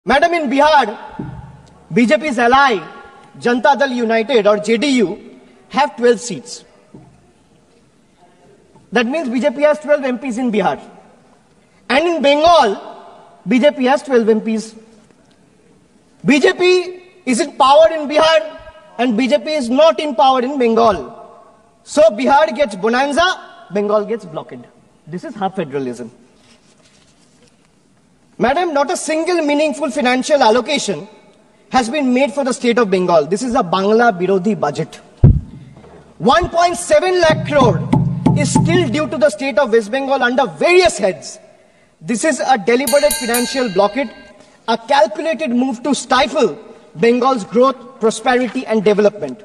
Madam, in Bihar, BJP's ally, Janata Dal United or JDU, have 12 seats. That means BJP has 12 MPs in Bihar. And in Bengal, BJP has 12 MPs. BJP is in power in Bihar and BJP is not in power in Bengal. So Bihar gets bonanza, Bengal gets blockade. This is half federalism. Madam, not a single meaningful financial allocation has been made for the state of Bengal. This is a Bangla Birodhi budget. 1.7 lakh crore is still due to the state of West Bengal under various heads. This is a deliberate financial blockade, a calculated move to stifle Bengal's growth, prosperity and development.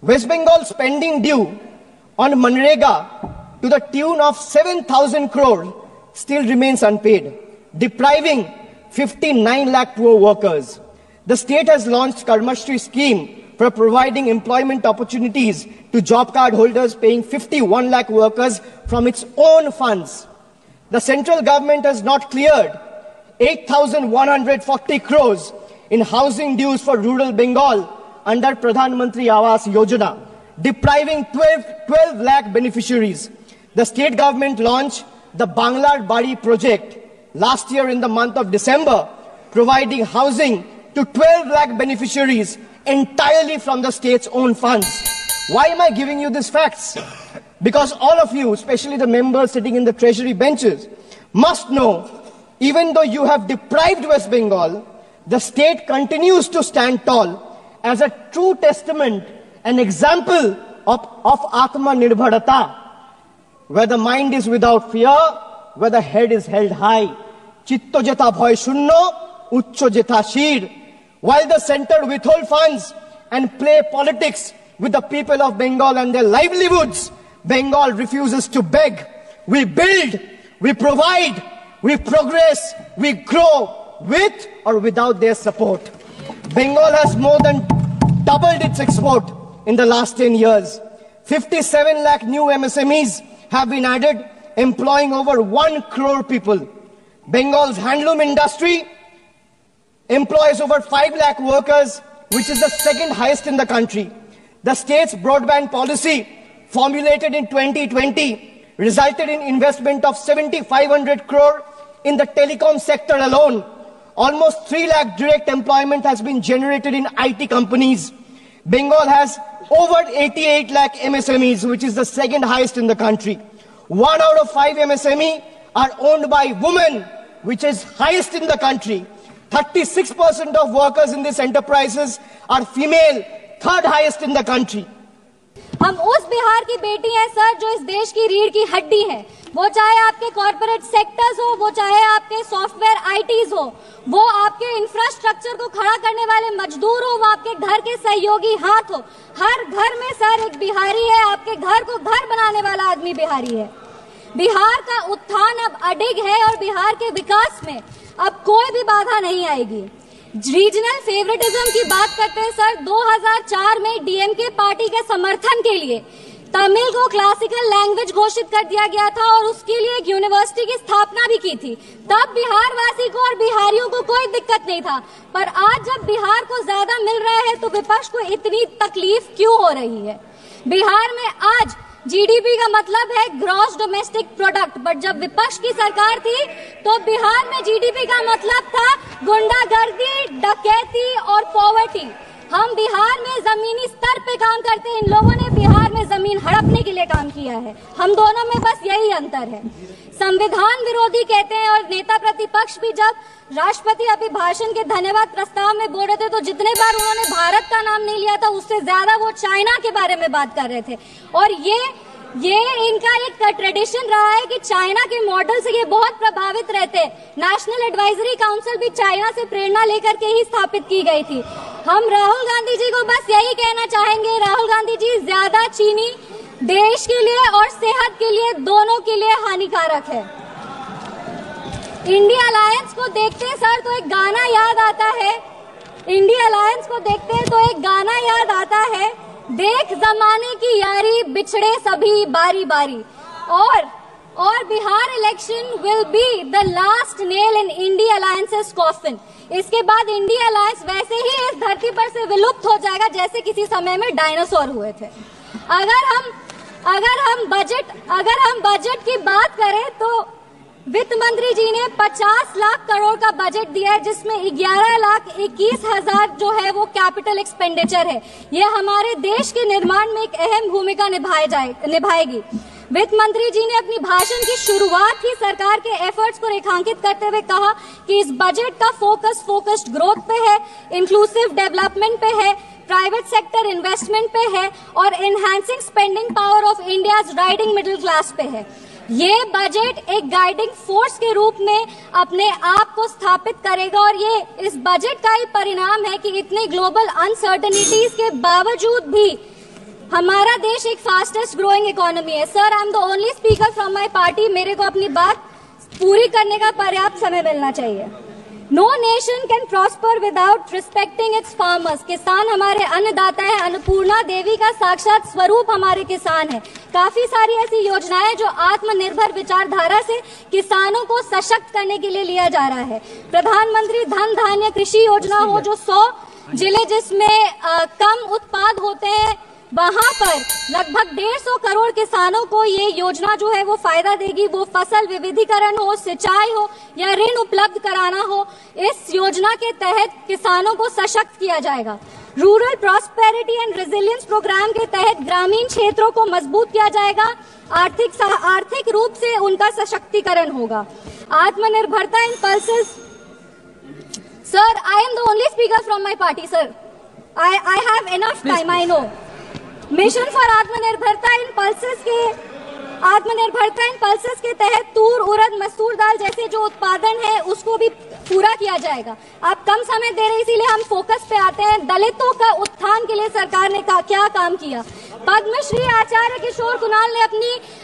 West Bengal's spending due on Manrega to the tune of 7,000 crore still remains unpaid, depriving 59 lakh poor workers. The state has launched Karmashri scheme for providing employment opportunities to job card holders, paying 51 lakh workers from its own funds. The central government has not cleared 8,140 crores in housing dues for rural Bengal under Pradhan Mantri Awas Yojana, depriving 12 lakh beneficiaries. The state government launched the Banglar Bari project last year in the month of December, providing housing to 12 lakh beneficiaries entirely from the state's own funds. Why am I giving you these facts? Because all of you, especially the members sitting in the treasury benches, must know, even though you have deprived West Bengal, the state continues to stand tall as a true testament, an example of Atma Nirbharata, where the mind is without fear, where the head is held high. Chitto jeta bhoy shunno, uchcho jeta shir. While the center withhold funds and play politics with the people of Bengal and their livelihoods, Bengal refuses to beg. We build, we provide, we progress, we grow with or without their support. Bengal has more than doubled its export in the last 10 years. 57 lakh new MSMEs have been added, employing over 1 crore people. Bengal's handloom industry employs over 5 lakh workers, which is the second highest in the country. The state's broadband policy, formulated in 2020, resulted in investment of 7,500 crore in the telecom sector alone. Almost 3 lakh direct employment has been generated in IT companies. Bengal has over 88 lakh MSMEs, which is the second highest in the country. 1 out of 5 MSME are owned by women, which is highest in the country. 36% of workers in these enterprises are female, third highest in the country. हम उस बिहार की बेटी हैं sir, जो इस देश की रीढ़ की हड्डी है। वो चाहे आपके कॉर्पोरेट सेक्टर्स हो, वो चाहे आपके सॉफ्टवेयर आईटीज हो, वो आपके इंफ्रास्ट्रक्चर को खड़ा करने वाले मजदूर हो, वो आपके घर के सहयोगी हाथ हो। हर घर में सर एक बिहारी है, आपके घर को घर बनाने वाला आदमी बिहारी है। बिहार का उत्थान अब अडिग है और बिहार के विकास में अब कोई भी बाधा नहीं आएगी। रीजनल फेवरेटिज्म की बात करते हैं सर, 2004 में डीएमके पार्टी के समर्थन के लिए तमिल को क्लासिकल लैंग्वेज घोषित कर दिया गया था और उसके लिए एक यूनिवर्सिटी की स्थापना भी की थी। तब बिहार वासी को और बिहारियों को कोई दिक्कत नहीं था, पर आज जब बिहार को ज्यादा मिल रहा है तो विपक्ष को इतनी तकलीफ क्यों हो रही है? बिहार में आज जीडीपी का मतलब है ग्रॉस डोमेस्टिक प्रोडक्ट, बट जब विपक्ष की सरकार थी तो बिहार में जीडीपी का मतलब था गुंडागर्दी, डकैती और पॉवर्टी। हम बिहार में जमीनी स्तर पे काम करते हैं, इन लोगों ने बिहार में जमीन हड़पने के लिए काम किया है। हम दोनों में बस यही अंतर है। संविधान विरोधी कहते हैं, और नेता प्रतिपक्ष भी जब राष्ट्रपति अभिभाषण के धन्यवाद प्रस्ताव में बोल रहे थे तो जितने बार उन्होंने भारत का नाम नहीं लिया था, उससे ज्यादा वो चाइना के बारे में बात कर रहे थे। और ये इनका एक ट्रेडिशन रहा है कि चाइना के मॉडल से ये बहुत प्रभावित रहते हैं। नेशनल एडवाइजरी काउंसिल भी चाइना से प्रेरणा लेकर के ही स्थापित की गई थी। हम राहुल गांधी जी को बस यही कहना चाहेंगे, राहुल गांधी जी, ज्यादा चीनी देश के लिए और सेहत के लिए, दोनों के लिए हानिकारक है। इंडिया अलायंस को देखते हैं सर तो एक गाना याद आता है, इंडिया अलायंस को देखते हैं तो एक गाना याद आता है, देख जमाने की यारी बिछड़े सभी बारी बारी। और और Bihar election will be the last nail in India alliances coffin. इसके बाद इंडिया अलायंस वैसे ही इस धरती पर से विलुप्त हो जाएगा जैसे किसी समय में डायनासोर हुए थे। अगर हम बजट की बात करें तो वित्त मंत्री जी ने 50 लाख करोड़ का बजट दिया है, जिसमें 11,21,000 जो है वो कैपिटल एक्सपेंडिचर है। ये हमारे देश के निर्माण में एक अहम भूमिका निभाएगी। वित्त मंत्री जी ने अपनी भाषण की शुरुआत ही सरकार के एफर्ट्स को रेखांकित करते हुए कहा कि इस बजट का फोकस्ड ग्रोथ पे है, इंक्लूसिव डेवलपमेंट पे है, प्राइवेट सेक्टर इन्वेस्टमेंट पे है और enhancing spending power of India's riding middle class पे है। ये बजट एक गाइडिंग फोर्स के रूप में अपने आप को स्थापित करेगा और ये इस बजट का ही परिणाम है कि इतने ग्लोबल अनसर्टेनिटीज के बावजूद भी हमारा देश एक फास्टेस्ट ग्रोइंग इकोनॉमी है। Sir, I am the only speaker from my party. मेरे को अपनी बात पूरी करने का पर्याप्त समय मिलना चाहिए। No nation can prosper without respecting its farmers. किसान हमारे अन्नदाता है। अन्नपूर्णा देवी का साक्षात स्वरूप हमारे किसान है। काफी सारी ऐसी योजनाएं जो आत्मनिर्भर विचारधारा से किसानों को सशक्त करने के लिए लिया जा रहा है। प्रधानमंत्री धन धान्य कृषि योजना हो, जो 100 जिले जिसमें कम उत्पाद होते हैं वहां पर लगभग 150 करोड़ किसानों को ये योजना जो है वो फायदा देगी। वो फसल विविधीकरण हो, सिंचाई हो या ऋण उपलब्ध कराना हो, इस योजना के तहत किसानों को सशक्त किया जाएगा। Rural prosperity and resilience programme के तहत ग्रामीण क्षेत्रों को मजबूत किया जाएगा। आर्थिक रूप से उनका सशक्तिकरण होगा। आत्मनिर्भरता in pulses. Sir, I am the only speaker from my party. Sir, I have enough time, I know. Mission for आत्मनिर्भरता इन पल्सेस के तहत तूर, उड़द, मसूर दाल जैसे जो उत्पादन है उसको भी पूरा किया जाएगा। आप कम समय दे रहे, इसीलिए हम फोकस पे आते हैं। दलितों का उत्थान के लिए सरकार ने क्या काम किया। पद्मश्री आचार्य किशोर कुणाल ने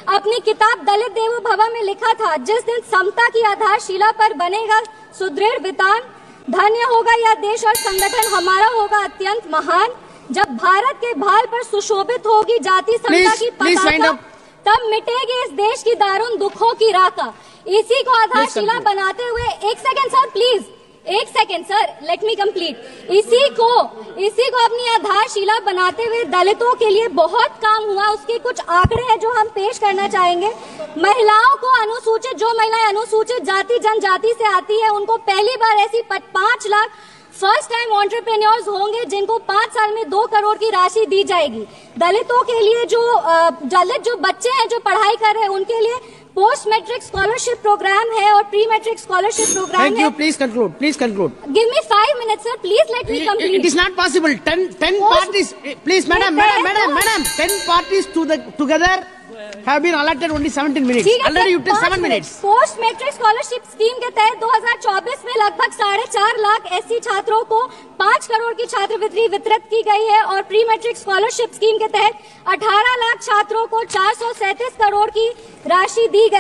अपनी किताब दलित देवो भव में लिखा था, जिस दिन समता की आधारशिला पर बनेगा सुदृढ़ वितान, धन्य होगा यह देश और संगठन हमारा होगा अत्यंत महान। जब भारत के भाल पर सुशोभित होगी जाति समता की पताका, तब मिटेगी इस देश की दारुण दुखों की राका। इसी को आधारशिला बनाते हुए एक second sir, let me complete. इसी को अपनी आधारशिला बनाते हुए दलितों के लिए बहुत काम हुआ। उसके कुछ आंकड़े हैं जो हम पेश करना चाहेंगे। महिलाओं को जो महिलाएं अनुसूचित जाति जनजाति से आती है, उनको पहली बार ऐसी 5 लाख फर्स्ट टाइम एंटरप्रेन्योर्स होंगे जिनको 5 साल में 2 करोड़ की राशि दी जाएगी। दलितों के लिए दलित जो बच्चे हैं जो पढ़ाई कर रहे हैं उनके लिए पोस्ट मैट्रिक स्कॉलरशिप प्रोग्राम है और प्री मैट्रिक स्कॉलरशिप प्रोग्राम है। Thank you. Please conclude. Give me 5 minutes, sir. Please let me complete. It is not possible. 10 parties. Please, madam. 10 parties together have been allotted only 17 minutes. Already you took 7 minutes. Post matric scholarship scheme के तहत 2024 में लगभग 4.5 लाख ऐसी छात्रों को 5 करोड़ की छात्रवृत्ति वितरित की गई है और प्री मैट्रिक स्कॉलरशिप स्कीम के तहत 18 लाख छात्रों को 437 करोड़ की राशि दी गई।